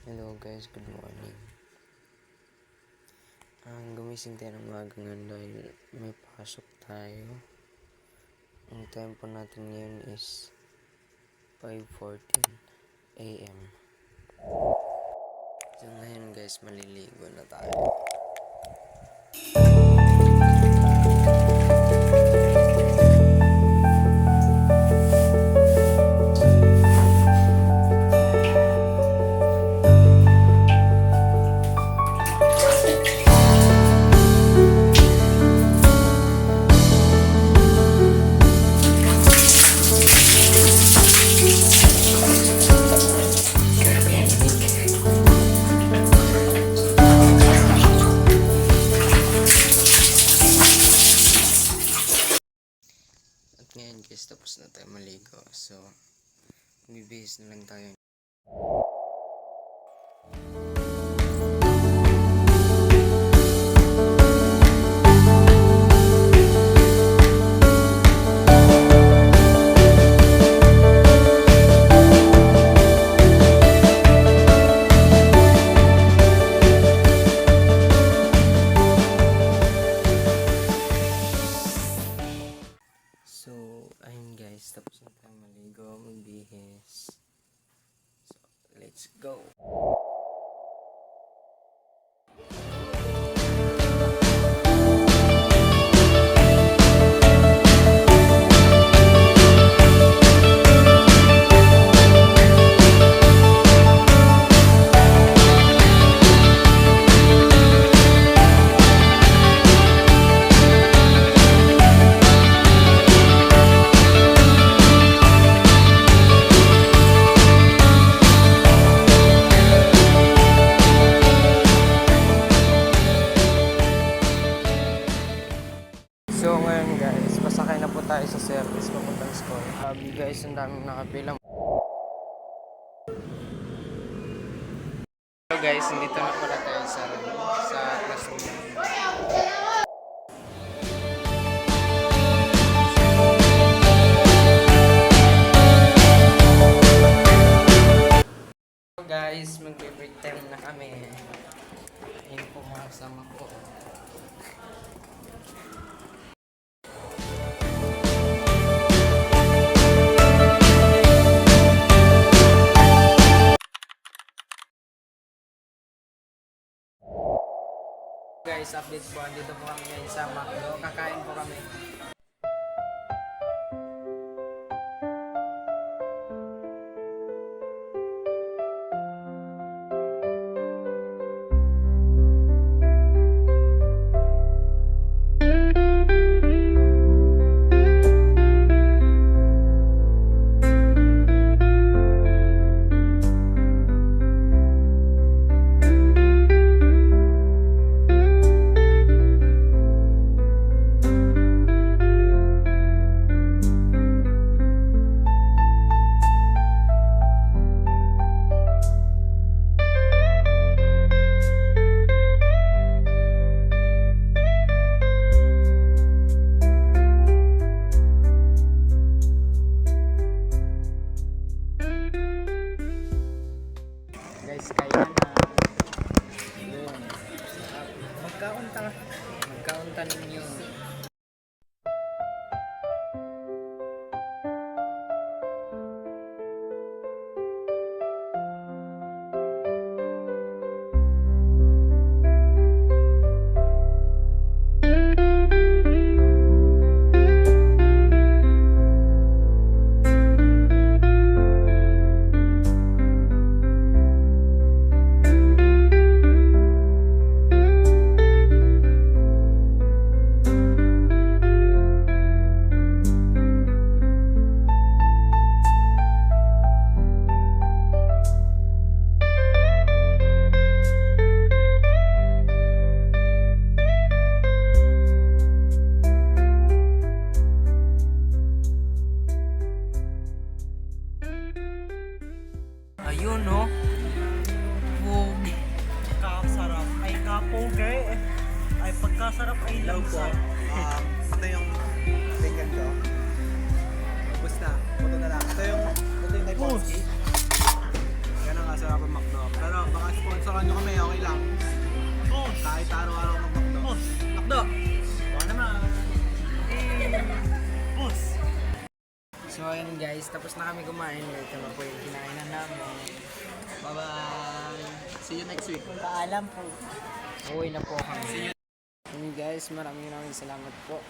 Hello guys, good morning. Gumising tayo ng umaga ngayon dahil may pasok tayo. Ang tempo natin ngayon is 5:14 AM. So ngayon guys, maliligo na tayo. Ngayon guys, tapos na tayo maligo. So, bibihis na lang tayo. So, ayun guys, tapos na tayo maligo, magbihis. So, let's go! So ngayon guys, pasakay na po tayo sa service papuntang school. Guys, ang daming nakapila. So guys, nandito na pala tayo sa classroom. So guys, mag-break time na kami. Ayun po mga kasama ko. Guys, update po. Andito po kami ngayon sa McDo. Kakain po kami. Guys, kaya na. Yun. Magkaunta ninyo. Ayun, no? Pogi. Kakasarap ay kapogay. Ay pagkasarap ay lawsa. Ito yung pinggan ko. Ubus na. Ito yung Nepalski. Yan ang kasarap ang McDo. Pero baka turuan nyo kami, okay lang. Boss! Kahit araw-araw mag-McDo. Boss! Nakdo! Baka naman. Boss! So ayun guys, tapos na kami kumain. Ito na po yung kinainan namin. Bye-bye. See you next week. Paalam po. Uwi na po kami. Ayun guys, maraming salamat po.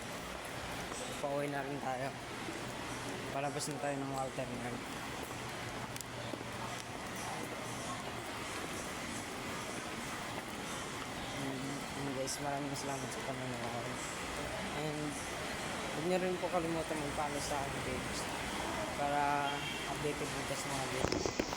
Pauwi na rin tayo. Palabas na tayo ng Walter Nerd. And guys, maraming salamat sa panonood. And huwag niyo rin po kalimutan mag-follow sa aking page para updated po sa mga videos.